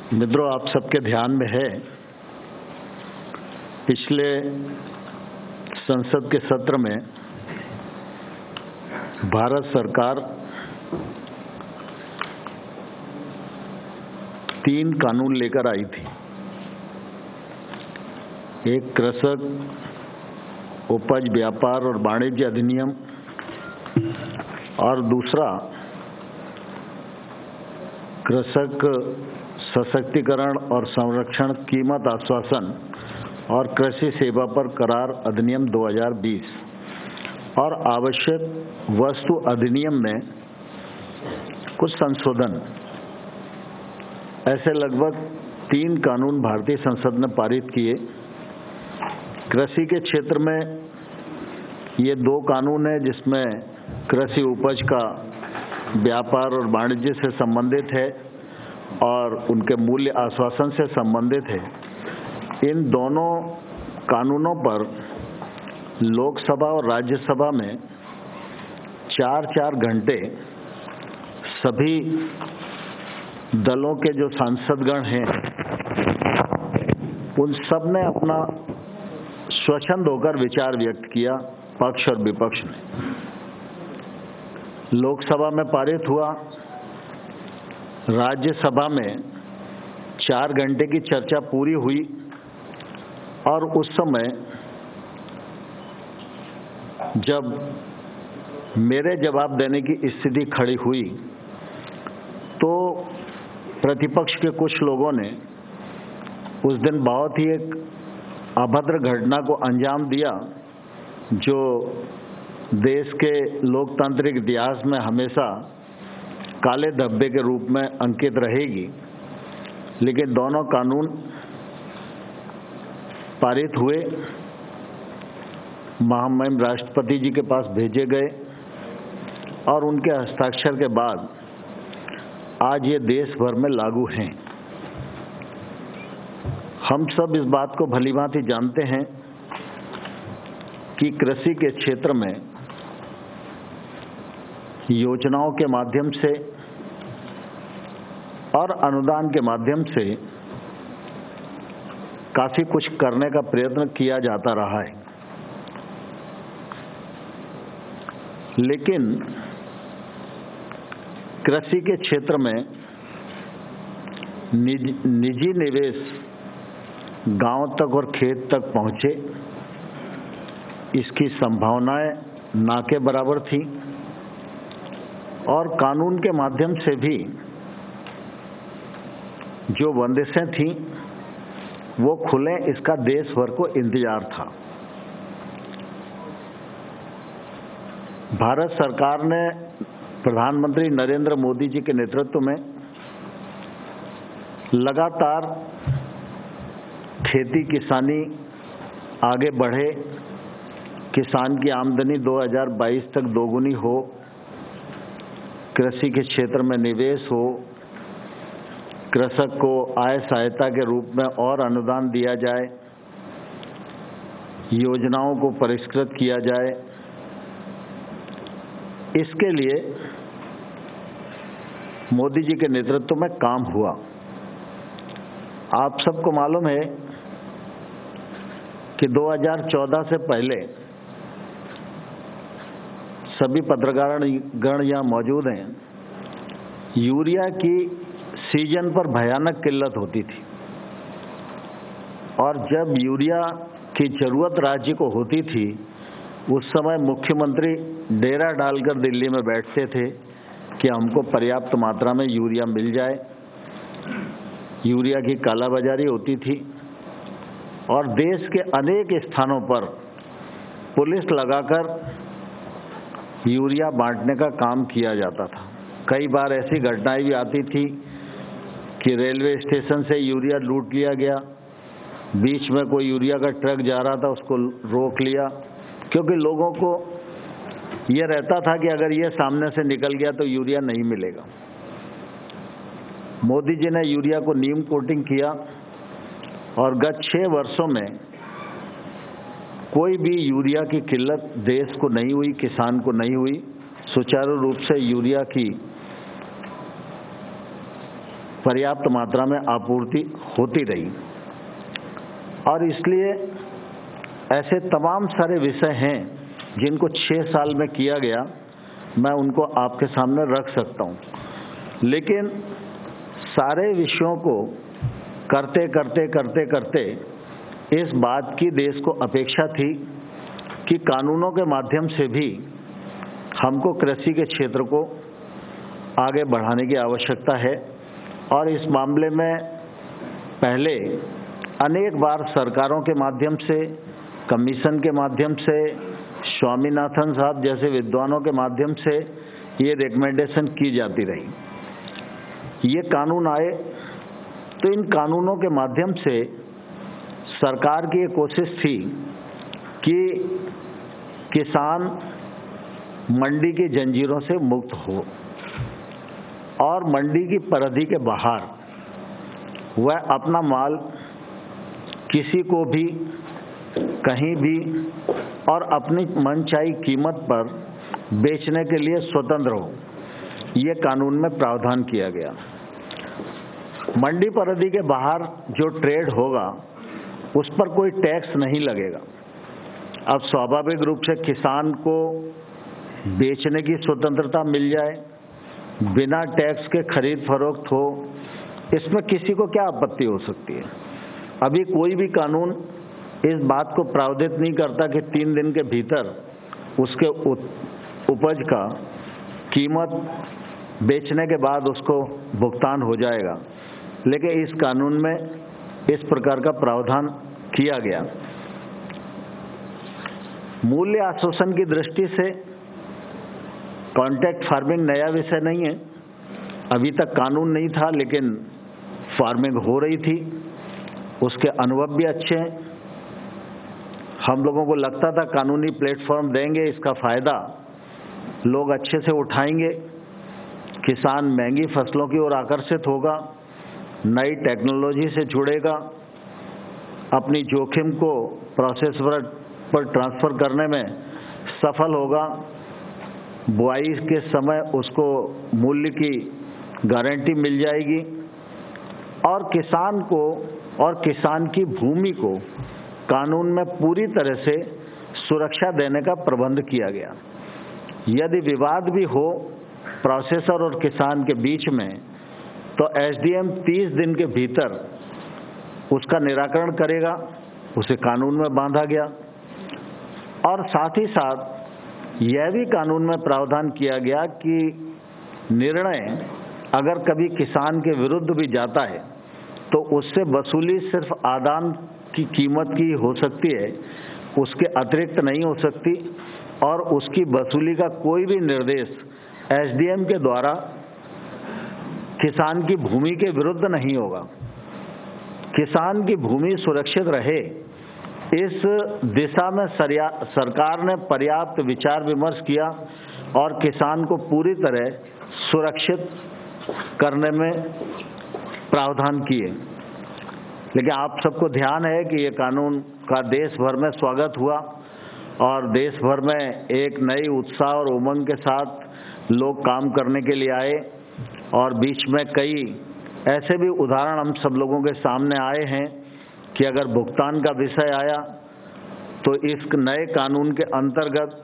मित्रों, आप सबके ध्यान में है, पिछले संसद के सत्र में भारत सरकार 3 कानून लेकर आई थी। एक कृषक उपज व्यापार और वाणिज्य अधिनियम और दूसरा कृषक सशक्तिकरण और संरक्षण कीमत आश्वासन और कृषि सेवा पर करार अधिनियम 2020 और आवश्यक वस्तु अधिनियम में कुछ संशोधन, ऐसे लगभग 3 कानून भारतीय संसद ने पारित किए। कृषि के क्षेत्र में ये 2 कानून हैं जिसमें कृषि उपज का व्यापार और वाणिज्य से संबंधित है और उनके मूल्य आश्वासन से संबंधित है। इन दोनों कानूनों पर लोकसभा और राज्यसभा में 4-4 घंटे सभी दलों के जो सांसदगण हैं उन सब ने अपना स्वच्छंद होकर विचार व्यक्त किया, पक्ष और विपक्ष ने। लोकसभा में पारित हुआ, राज्यसभा में 4 घंटे की चर्चा पूरी हुई और उस समय जब मेरे जवाब देने की स्थिति खड़ी हुई तो प्रतिपक्ष के कुछ लोगों ने उस दिन बहुत ही एक अभद्र घटना को अंजाम दिया जो देश के लोकतांत्रिक इतिहास में हमेशा काले धब्बे के रूप में अंकित रहेगी। लेकिन दोनों कानून पारित हुए, महामहिम राष्ट्रपति जी के पास भेजे गए और उनके हस्ताक्षर के बाद आज ये देश भर में लागू हैं। हम सब इस बात को भलीभांति जानते हैं कि कृषि के क्षेत्र में योजनाओं के माध्यम से और अनुदान के माध्यम से काफी कुछ करने का प्रयत्न किया जाता रहा है। लेकिन कृषि के क्षेत्र में निजी निवेश गांव तक और खेत तक पहुंचे, इसकी संभावनाएं ना के बराबर थी और कानून के माध्यम से भी जो बंदिशें थीं वो खुले, इसका देश भर को इंतजार था। भारत सरकार ने प्रधानमंत्री नरेंद्र मोदी जी के नेतृत्व में लगातार खेती किसानी आगे बढ़े, किसान की आमदनी 2022 तक दोगुनी हो, कृषि के क्षेत्र में निवेश हो, कृषक को आय सहायता के रूप में और अनुदान दिया जाए, योजनाओं को परिष्कृत किया जाए। इसके लिए मोदी जी के नेतृत्व में काम हुआ। आप सबको मालूम है कि 2014 से पहले सभी पत्रकारगण यहाँ मौजूद हैं, यूरिया की सीजन पर भयानक किल्लत होती थी और जब यूरिया की जरूरत राज्य को होती थी उस समय मुख्यमंत्री डेरा डालकर दिल्ली में बैठते थे कि हमको पर्याप्त मात्रा में यूरिया मिल जाए। यूरिया की कालाबाजारी होती थी और देश के अनेक स्थानों पर पुलिस लगाकर यूरिया बांटने का काम किया जाता था। कई बार ऐसी घटनाएं भी आती थी कि रेलवे स्टेशन से यूरिया लूट लिया गया, बीच में कोई यूरिया का ट्रक जा रहा था उसको रोक लिया, क्योंकि लोगों को ये रहता था कि अगर ये सामने से निकल गया तो यूरिया नहीं मिलेगा। मोदी जी ने यूरिया को नीम कोटिंग किया और गत 6 वर्षों में कोई भी यूरिया की किल्लत देश को नहीं हुई, किसान को नहीं हुई। सुचारू रूप से यूरिया की पर्याप्त मात्रा में आपूर्ति होती रही। और इसलिए ऐसे तमाम सारे विषय हैं जिनको 6 साल में किया गया, मैं उनको आपके सामने रख सकता हूँ। लेकिन सारे विषयों को करते करते करते करते इस बात की देश को अपेक्षा थी कि कानूनों के माध्यम से भी हमको कृषि के क्षेत्र को आगे बढ़ाने की आवश्यकता है। और इस मामले में पहले अनेक बार सरकारों के माध्यम से, कमीशन के माध्यम से, स्वामीनाथन साहब जैसे विद्वानों के माध्यम से ये रिकमेंडेशन की जाती रही। ये कानून आए तो इन कानूनों के माध्यम से सरकार की ये कोशिश थी कि किसान मंडी की जंजीरों से मुक्त हो और मंडी की परिधि के बाहर वह अपना माल किसी को भी कहीं भी और अपनी मनचाही कीमत पर बेचने के लिए स्वतंत्र हो। ये कानून में प्रावधान किया गया। मंडी परिधि के बाहर जो ट्रेड होगा उस पर कोई टैक्स नहीं लगेगा। अब स्वाभाविक रूप से किसान को बेचने की स्वतंत्रता मिल जाए, बिना टैक्स के खरीद फरोख्त हो, इसमें किसी को क्या आपत्ति हो सकती है। अभी कोई भी कानून इस बात को प्रावधानित नहीं करता कि 3 दिन के भीतर उसके उपज का कीमत बेचने के बाद उसको भुगतान हो जाएगा, लेकिन इस कानून में इस प्रकार का प्रावधान किया गया। मूल्य आश्वासन की दृष्टि से कॉन्ट्रैक्ट फार्मिंग नया विषय नहीं है। अभी तक कानून नहीं था, लेकिन फार्मिंग हो रही थी, उसके अनुभव भी अच्छे हैं। हम लोगों को लगता था कानूनी प्लेटफॉर्म देंगे, इसका फ़ायदा लोग अच्छे से उठाएंगे, किसान महंगी फसलों की ओर आकर्षित होगा, नई टेक्नोलॉजी से जुड़ेगा, अपनी जोखिम को प्रोसेस पर ट्रांसफ़र करने में सफल होगा, बुआई के समय उसको मूल्य की गारंटी मिल जाएगी और किसान को और किसान की भूमि को कानून में पूरी तरह से सुरक्षा देने का प्रबंध किया गया। यदि विवाद भी हो प्रोसेसर और किसान के बीच में, तो एसडीएम 30 दिन के भीतर उसका निराकरण करेगा, उसे कानून में बांधा गया। और साथ ही साथ यह भी कानून में प्रावधान किया गया कि निर्णय अगर कभी किसान के विरुद्ध भी जाता है तो उससे वसूली सिर्फ आदान की कीमत की हो सकती है, उसके अतिरिक्त नहीं हो सकती, और उसकी वसूली का कोई भी निर्देश एसडीएम के द्वारा किसान की भूमि के विरुद्ध नहीं होगा। किसान की भूमि सुरक्षित रहे, इस दिशा में सरकार ने पर्याप्त विचार विमर्श किया और किसान को पूरी तरह सुरक्षित करने में प्रावधान किए। लेकिन आप सबको ध्यान है कि ये कानून का देश भर में स्वागत हुआ और देश भर में एक नई उत्साह और उमंग के साथ लोग काम करने के लिए आए। और बीच में कई ऐसे भी उदाहरण हम सब लोगों के सामने आए हैं कि अगर भुगतान का विषय आया तो इस नए कानून के अंतर्गत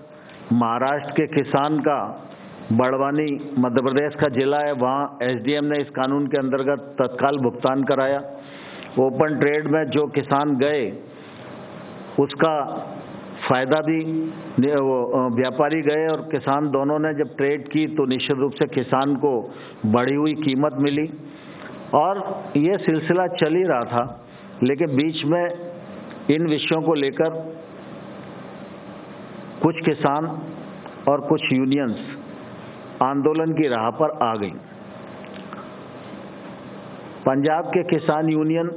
महाराष्ट्र के किसान का, बड़वानी मध्य प्रदेश का जिला है, वहाँ एसडीएम ने इस कानून के अंतर्गत तत्काल भुगतान कराया। ओपन ट्रेड में जो किसान गए उसका फ़ायदा भी, व्यापारी गए और किसान दोनों ने जब ट्रेड की तो निश्चित रूप से किसान को बढ़ी हुई कीमत मिली। और ये सिलसिला चल ही रहा था, लेकिन बीच में इन विषयों को लेकर कुछ किसान और कुछ यूनियंस आंदोलन की राह पर आ गई। पंजाब के किसान यूनियन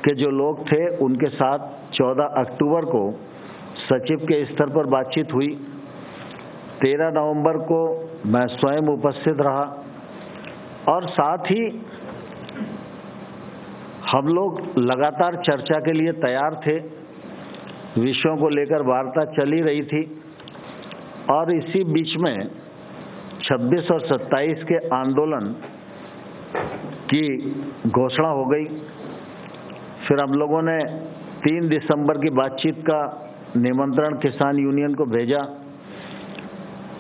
के जो लोग थे उनके साथ 14 अक्टूबर को सचिव के स्तर पर बातचीत हुई। 13 नवंबर को मैं स्वयं उपस्थित रहा और साथ ही हम लोग लगातार चर्चा के लिए तैयार थे। विषयों को लेकर वार्ता चल ही रही थी और इसी बीच में 26 और 27 के आंदोलन की घोषणा हो गई। फिर हम लोगों ने 3 दिसंबर की बातचीत का निमंत्रण किसान यूनियन को भेजा।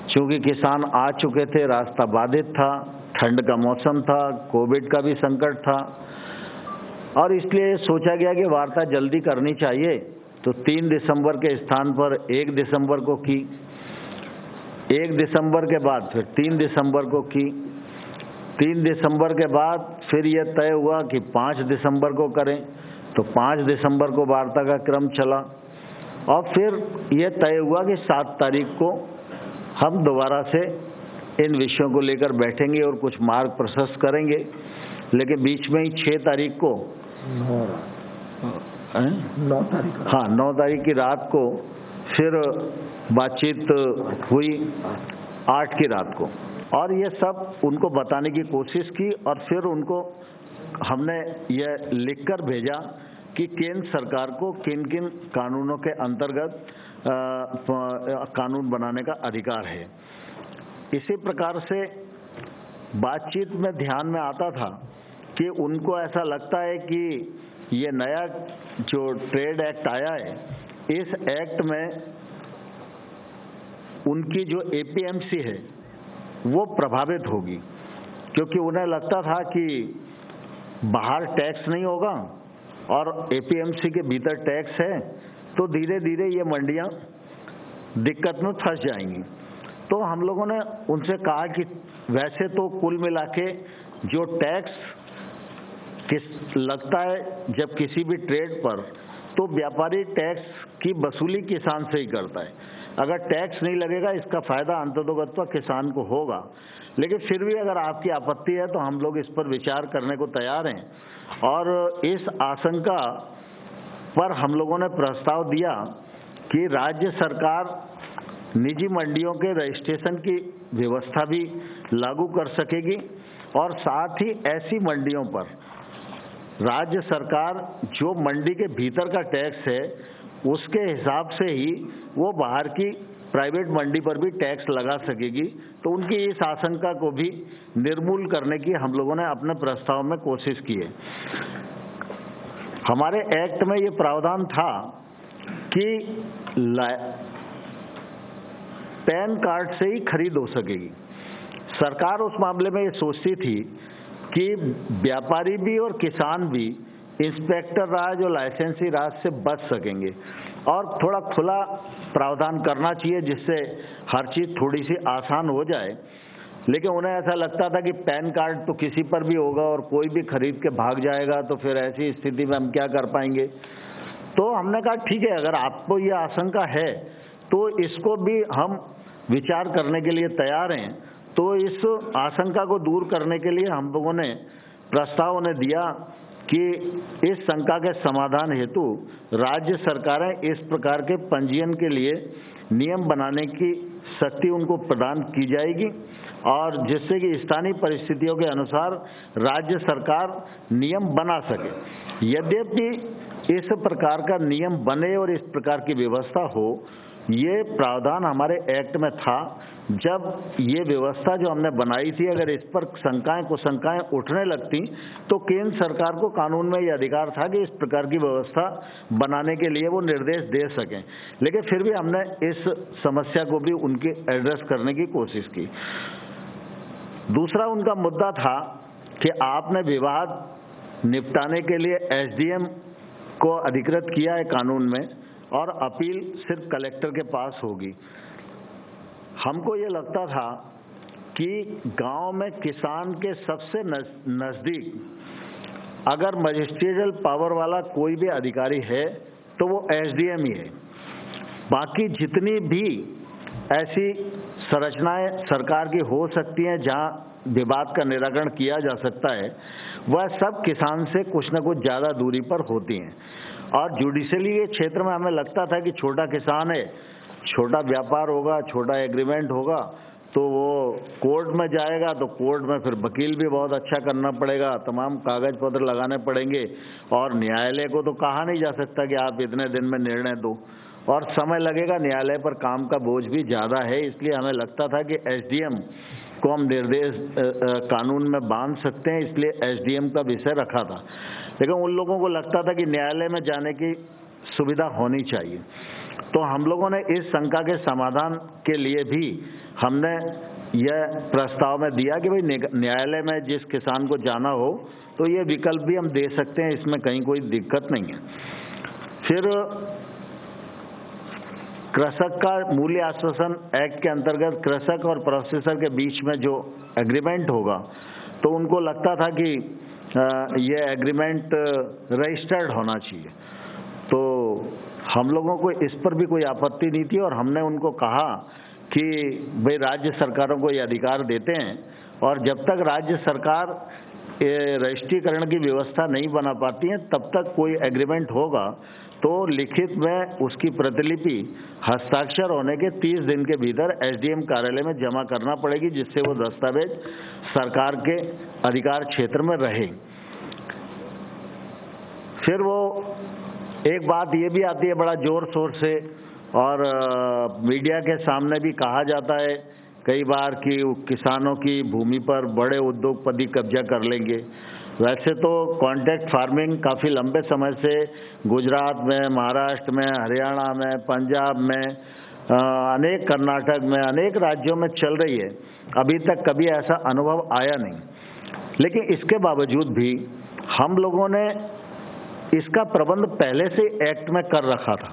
चूंकि किसान आ चुके थे, रास्ता बाधित था, ठंड का मौसम था, कोविड का भी संकट था और इसलिए सोचा गया कि वार्ता जल्दी करनी चाहिए। तो 3 दिसंबर के स्थान पर 1 दिसंबर को की, 1 दिसंबर के बाद फिर 3 दिसंबर को की, 3 दिसंबर के बाद फिर यह तय हुआ कि 5 दिसंबर को करें, तो 5 दिसंबर को वार्ता का क्रम चला और फिर यह तय हुआ कि 7 तारीख को हम दोबारा से इन विषयों को लेकर बैठेंगे और कुछ मार्ग प्रशस्त करेंगे। लेकिन बीच में ही 6 तारीख को 9 तारीख की रात को फिर बातचीत हुई, 8 की रात को, और ये सब उनको बताने की कोशिश की और फिर उनको हमने यह लिखकर भेजा कि केंद्र सरकार को किन किन कानूनों के अंतर्गत कानून बनाने का अधिकार है। इसी प्रकार से बातचीत में ध्यान में आता था कि उनको ऐसा लगता है कि ये नया जो ट्रेड एक्ट आया है, इस एक्ट में उनकी जो एपीएमसी है वो प्रभावित होगी, क्योंकि उन्हें लगता था कि बाहर टैक्स नहीं होगा और एपीएमसी के भीतर टैक्स है, तो धीरे धीरे ये मंडियां दिक्कत में फंस जाएंगी। तो हम लोगों ने उनसे कहा कि वैसे तो कुल मिला के जो टैक्स लगता है जब किसी भी ट्रेड पर, तो व्यापारी टैक्स की वसूली किसान से ही करता है। अगर टैक्स नहीं लगेगा इसका फायदा अंततोगत्वा किसान को होगा। लेकिन फिर भी अगर आपकी आपत्ति है तो हम लोग इस पर विचार करने को तैयार हैं। और इस आशंका पर हम लोगों ने प्रस्ताव दिया कि राज्य सरकार निजी मंडियों के रजिस्ट्रेशन की व्यवस्था भी लागू कर सकेगी और साथ ही ऐसी मंडियों पर राज्य सरकार जो मंडी के भीतर का टैक्स है उसके हिसाब से ही वो बाहर की प्राइवेट मंडी पर भी टैक्स लगा सकेगी। तो उनकी इस आशंका को भी निर्मूल करने की हम लोगों ने अपने प्रस्ताव में कोशिश की है। हमारे एक्ट में ये प्रावधान था कि पैन कार्ड से ही खरीद हो सकेगी। सरकार उस मामले में ये सोचती थी कि व्यापारी भी और किसान भी इंस्पेक्टर राज और लाइसेंसी राज से बच सकेंगे और थोड़ा खुला प्रावधान करना चाहिए जिससे हर चीज़ थोड़ी सी आसान हो जाए। लेकिन उन्हें ऐसा लगता था कि पैन कार्ड तो किसी पर भी होगा और कोई भी खरीद के भाग जाएगा, तो फिर ऐसी स्थिति में हम क्या कर पाएंगे। तो हमने कहा ठीक है, अगर आपको ये आशंका है तो इसको भी हम विचार करने के लिए तैयार हैं। तो इस आशंका को दूर करने के लिए हम लोगों ने प्रस्ताव उन्हें दिया कि इस शंका के समाधान हेतु राज्य सरकारें इस प्रकार के पंजीयन के लिए नियम बनाने की शक्ति उनको प्रदान की जाएगी और जिससे कि स्थानीय परिस्थितियों के अनुसार राज्य सरकार नियम बना सके। यद्यपि इस प्रकार का नियम बने और इस प्रकार की व्यवस्था हो, ये प्रावधान हमारे एक्ट में था। जब ये व्यवस्था जो हमने बनाई थी, अगर इस पर कुशंकाएं उठने लगती तो केंद्र सरकार को कानून में ये अधिकार था कि इस प्रकार की व्यवस्था बनाने के लिए वो निर्देश दे सकें। लेकिन फिर भी हमने इस समस्या को भी उनके एड्रेस करने की कोशिश की। दूसरा उनका मुद्दा था कि आपने विवाद निपटाने के लिए एसडीएम को अधिकृत किया है कानून में और अपील सिर्फ कलेक्टर के पास होगी। हमको ये लगता था कि गांव में किसान के सबसे नज़दीक अगर मजिस्ट्रियल पावर वाला कोई भी अधिकारी है तो वो एसडीएम ही है। बाकी जितनी भी ऐसी संरचनाएं सरकार की हो सकती हैं जहां विवाद का निराकरण किया जा सकता है, वह सब किसान से कुछ न कुछ ज़्यादा दूरी पर होती हैं। और जुडिशली ये क्षेत्र में हमें लगता था कि छोटा किसान है, छोटा व्यापार होगा, छोटा एग्रीमेंट होगा, तो वो कोर्ट में जाएगा तो कोर्ट में फिर वकील भी बहुत अच्छा करना पड़ेगा, तमाम कागज पत्र लगाने पड़ेंगे और न्यायालय को तो कहा नहीं जा सकता कि आप इतने दिन में निर्णय दो। और समय लगेगा, न्यायालय पर काम का बोझ भी ज़्यादा है, इसलिए हमें लगता था कि एसडीएम को हम निर्देश कानून में बांध सकते हैं, इसलिए एसडीएम का विषय रखा था। लेकिन उन लोगों को लगता था कि न्यायालय में जाने की सुविधा होनी चाहिए। तो हम लोगों ने इस शंका के समाधान के लिए भी हमने यह प्रस्ताव में दिया कि भाई न्यायालय में जिस किसान को जाना हो तो ये विकल्प भी हम दे सकते हैं, इसमें कहीं कोई दिक्कत नहीं है। फिर कृषक का मूल्य आश्वासन एक्ट के अंतर्गत कृषक और प्रोसेसर के बीच में जो एग्रीमेंट होगा, तो उनको लगता था कि यह एग्रीमेंट रजिस्टर्ड होना चाहिए। तो हम लोगों को इस पर भी कोई आपत्ति नहीं थी और हमने उनको कहा कि भाई राज्य सरकारों को ये अधिकार देते हैं और जब तक राज्य सरकार रजिस्ट्रीकरण की व्यवस्था नहीं बना पाती है तब तक कोई एग्रीमेंट होगा तो लिखित में उसकी प्रतिलिपि हस्ताक्षर होने के 30 दिन के भीतर एसडीएम कार्यालय में जमा करना पड़ेगी, जिससे वो दस्तावेज सरकार के अधिकार क्षेत्र में रहे। फिर वो एक बात ये भी आती है बड़ा जोर शोर से और मीडिया के सामने भी कहा जाता है कई बार कि किसानों की भूमि पर बड़े उद्योगपति कब्जा कर लेंगे। वैसे तो कॉन्ट्रैक्ट फार्मिंग काफ़ी लंबे समय से गुजरात में, महाराष्ट्र में, हरियाणा में, पंजाब में, अनेक कर्नाटक में, अनेक राज्यों में चल रही है। अभी तक कभी ऐसा अनुभव आया नहीं, लेकिन इसके बावजूद भी हम लोगों ने इसका प्रबंध पहले से एक्ट में कर रखा था।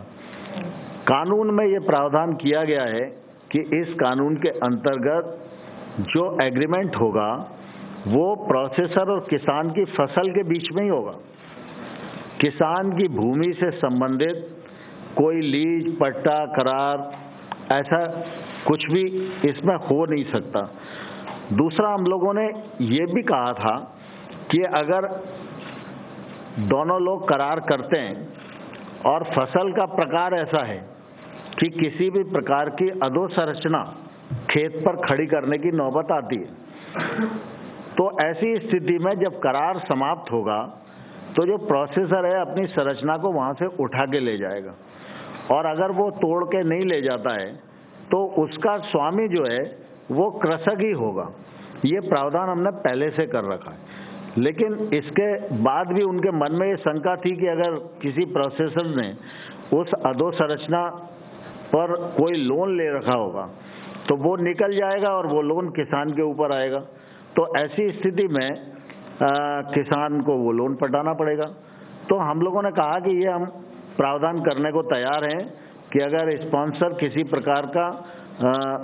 कानून में ये प्रावधान किया गया है कि इस कानून के अंतर्गत जो एग्रीमेंट होगा वो प्रोसेसर और किसान की फसल के बीच में ही होगा। किसान की भूमि से संबंधित कोई लीज, पट्टा, करार ऐसा कुछ भी इसमें हो नहीं सकता। दूसरा, हम लोगों ने ये भी कहा था कि अगर दोनों लोग करार करते हैं और फसल का प्रकार ऐसा है कि किसी भी प्रकार की अधोसंरचना खेत पर खड़ी करने की नौबत आती है, तो ऐसी स्थिति में जब करार समाप्त होगा तो जो प्रोसेसर है अपनी संरचना को वहां से उठा के ले जाएगा और अगर वो तोड़ के नहीं ले जाता है तो उसका स्वामी जो है वो कृषक ही होगा। ये प्रावधान हमने पहले से कर रखा है। लेकिन इसके बाद भी उनके मन में ये शंका थी कि अगर किसी प्रोसेसर ने उस अधोसंरचना पर कोई लोन ले रखा होगा तो वो निकल जाएगा और वो लोन किसान के ऊपर आएगा, तो ऐसी स्थिति में किसान को वो लोन पटाना पड़ेगा। तो हम लोगों ने कहा कि ये हम प्रावधान करने को तैयार हैं कि अगर स्पॉन्सर किसी प्रकार का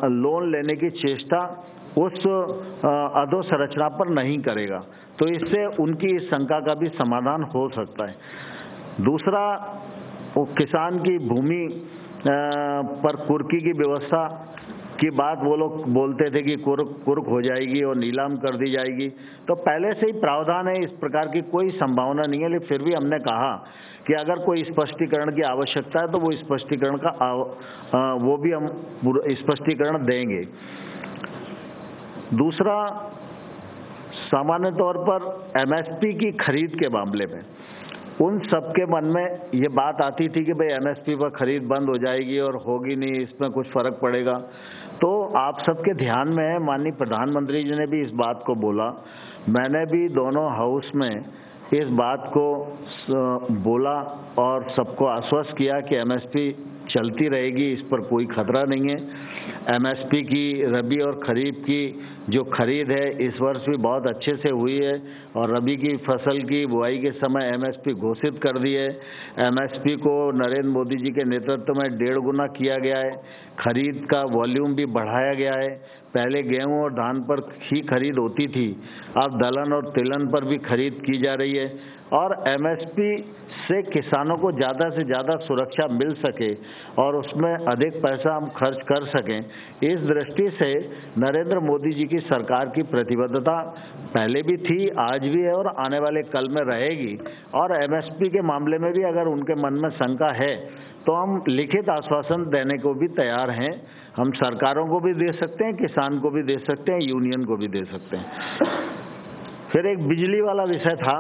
लोन लेने की चेष्टा उस अधोसंरचना पर नहीं करेगा तो इससे उनकी इस शंका का भी समाधान हो सकता है। दूसरा, वो किसान की भूमि पर कुर्की की व्यवस्था की बात वो लोग बोलते थे कि कुर्क हो जाएगी और नीलाम कर दी जाएगी, तो पहले से ही प्रावधान है, इस प्रकार की कोई संभावना नहीं है। लेकिन फिर भी हमने कहा कि अगर कोई स्पष्टीकरण की आवश्यकता है तो वो स्पष्टीकरण का वो भी हम स्पष्टीकरण देंगे। दूसरा, सामान्य तौर पर एमएसपी की खरीद के मामले में उन सबके मन में ये बात आती थी कि भाई एमएसपी पर खरीद बंद हो जाएगी और होगी नहीं, इसमें कुछ फर्क पड़ेगा। तो आप सबके ध्यान में है, माननीय प्रधानमंत्री जी ने भी इस बात को बोला, मैंने भी दोनों हाउस में इस बात को बोला और सबको आश्वस्त किया कि एमएसपी चलती रहेगी, इस पर कोई खतरा नहीं है। एमएसपी की रबी और खरीफ की जो खरीद है इस वर्ष भी बहुत अच्छे से हुई है और रबी की फसल की बुआई के समय एमएसपी घोषित कर दी है। एमएसपी को नरेंद्र मोदी जी के नेतृत्व में 1.5 गुना किया गया है। खरीद का वॉल्यूम भी बढ़ाया गया है। पहले गेहूं और धान पर ही खरीद होती थी, अब दलहन और तिलहन पर भी खरीद की जा रही है और एमएसपी से किसानों को ज़्यादा से ज़्यादा सुरक्षा मिल सके और उसमें अधिक पैसा हम खर्च कर सकें, इस दृष्टि से नरेंद्र मोदी जी की सरकार की प्रतिबद्धता पहले भी थी, आज भी है और आने वाले कल में रहेगी। और एमएसपी के मामले में भी अगर उनके मन में शंका है तो हम लिखित आश्वासन देने को भी तैयार हैं। हम सरकारों को भी दे सकते हैं, किसान को भी दे सकते हैं, यूनियन को भी दे सकते हैं। फिर एक बिजली वाला विषय था,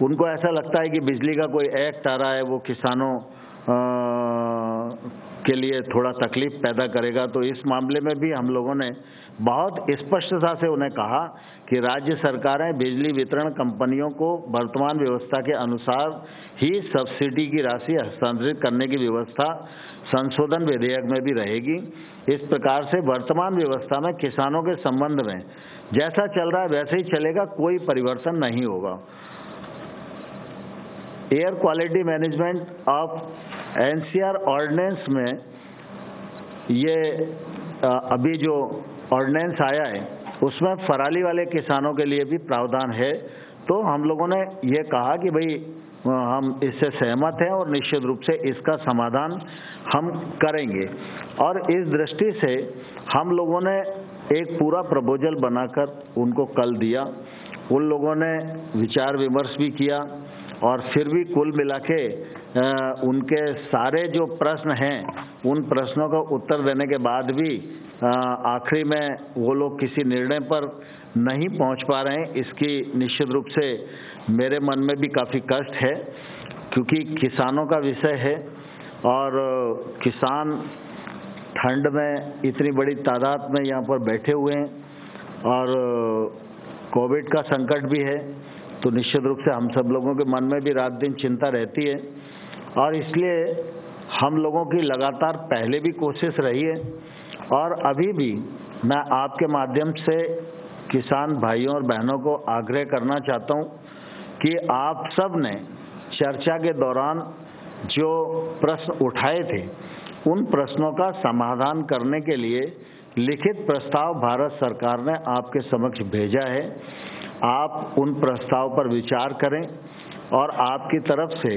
उनको ऐसा लगता है कि बिजली का कोई एक्ट आ रहा है वो किसानों के लिए थोड़ा तकलीफ पैदा करेगा। तो इस मामले में भी हम लोगों ने बहुत स्पष्टता से उन्हें कहा कि राज्य सरकारें बिजली वितरण कंपनियों को वर्तमान व्यवस्था के अनुसार ही सब्सिडी की राशि हस्तांतरित करने की व्यवस्था संशोधन विधेयक में भी रहेगी। इस प्रकार से वर्तमान व्यवस्था में किसानों के संबंध में जैसा चल रहा है वैसे ही चलेगा, कोई परिवर्तन नहीं होगा। Air quality management of NCR ordinance में ये अभी जो ऑर्डिनेंस आया है उसमें पराली वाले किसानों के लिए भी प्रावधान है। तो हम लोगों ने ये कहा कि भाई हम इससे सहमत हैं और निश्चित रूप से इसका समाधान हम करेंगे। और इस दृष्टि से हम लोगों ने एक पूरा प्रपोजल बनाकर उनको कल दिया। उन लोगों ने विचार विमर्श भी किया और फिर भी कुल मिला के उनके सारे जो प्रश्न हैं उन प्रश्नों का उत्तर देने के बाद भी आखिरी में वो लोग किसी निर्णय पर नहीं पहुंच पा रहे हैं। इसकी निश्चित रूप से मेरे मन में भी काफ़ी कष्ट है, क्योंकि किसानों का विषय है और किसान ठंड में इतनी बड़ी तादाद में यहाँ पर बैठे हुए हैं और कोविड का संकट भी है। तो निश्चित रूप से हम सब लोगों के मन में भी रात दिन चिंता रहती है और इसलिए हम लोगों की लगातार पहले भी कोशिश रही है और अभी भी मैं आपके माध्यम से किसान भाइयों और बहनों को आग्रह करना चाहता हूं कि आप सब ने चर्चा के दौरान जो प्रश्न उठाए थे उन प्रश्नों का समाधान करने के लिए लिखित प्रस्ताव भारत सरकार ने आपके समक्ष भेजा है। आप उन प्रस्ताव पर विचार करें और आपकी तरफ से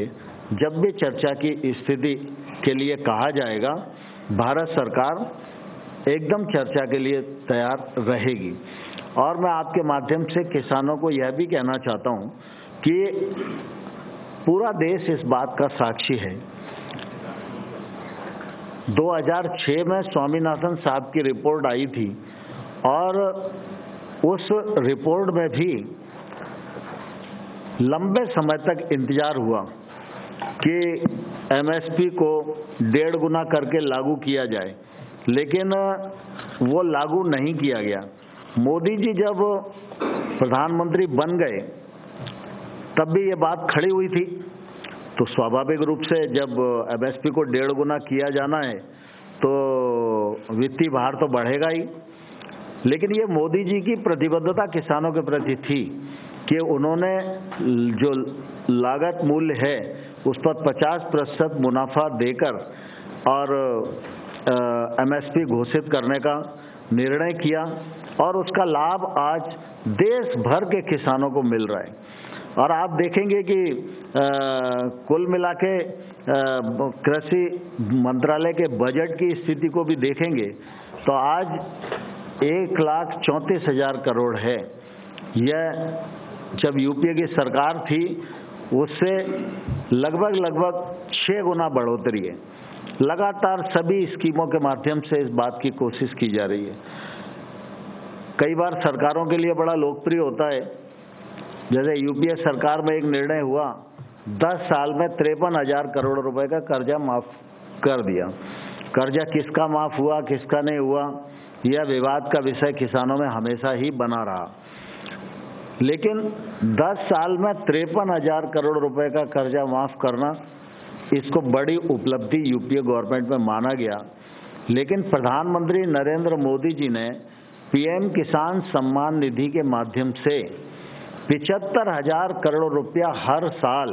जब भी चर्चा की स्थिति के लिए कहा जाएगा भारत सरकार एकदम चर्चा के लिए तैयार रहेगी। और मैं आपके माध्यम से किसानों को यह भी कहना चाहता हूं कि पूरा देश इस बात का साक्षी है। 2006 में स्वामीनाथन साहब की रिपोर्ट आई थी और उस रिपोर्ट में भी लंबे समय तक इंतजार हुआ कि एमएसपी को 1.5 गुना करके लागू किया जाए, लेकिन वो लागू नहीं किया गया। मोदी जी जब प्रधानमंत्री बन गए तब भी ये बात खड़ी हुई थी। तो स्वाभाविक रूप से जब एमएसपी को 1.5 गुना किया जाना है तो वित्तीय भार तो बढ़ेगा ही। लेकिन ये मोदी जी की प्रतिबद्धता किसानों के प्रति थी कि उन्होंने जो लागत मूल्य है उस पर 50% मुनाफा देकर और एमएसपी घोषित करने का निर्णय किया और उसका लाभ आज देश भर के किसानों को मिल रहा है। और आप देखेंगे कि कुल मिला के कृषि मंत्रालय के बजट की स्थिति को भी देखेंगे तो आज 1,34,000 करोड़ है। यह जब यूपीए की सरकार थी उससे लगभग 6 गुना बढ़ोतरी है। लगातार सभी स्कीमों के माध्यम से इस बात की कोशिश की जा रही है। कई बार सरकारों के लिए बड़ा लोकप्रिय होता है, जैसे यूपीए सरकार में एक निर्णय हुआ 10 साल में 53,000 करोड़ रुपए का कर्जा माफ कर दिया। कर्जा किसका माफ हुआ किसका नहीं हुआ यह विवाद का विषय किसानों में हमेशा ही बना रहा, लेकिन 10 साल में 53,000 करोड़ रुपए का कर्जा माफ करना इसको बड़ी उपलब्धि यूपीए गवर्नमेंट में माना गया। लेकिन प्रधानमंत्री नरेंद्र मोदी जी ने पीएम किसान सम्मान निधि के माध्यम से 75,000 करोड़ रुपया हर साल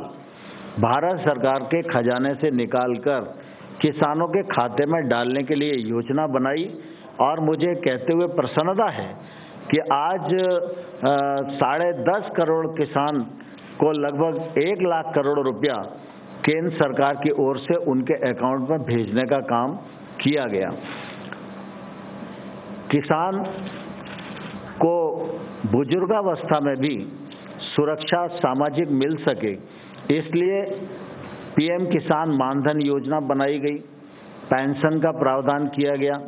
भारत सरकार के खजाने से निकालकर किसानों के खाते में डालने के लिए योजना बनाई। और मुझे कहते हुए प्रसन्नता है कि आज 10.5 करोड़ किसान को लगभग 1 लाख करोड़ रुपया केंद्र सरकार की ओर से उनके अकाउंट में भेजने का काम किया गया। किसान को बुजुर्गावस्था में भी सुरक्षा सामाजिक मिल सके इसलिए पीएम किसान मानधन योजना बनाई गई, पेंशन का प्रावधान किया गया।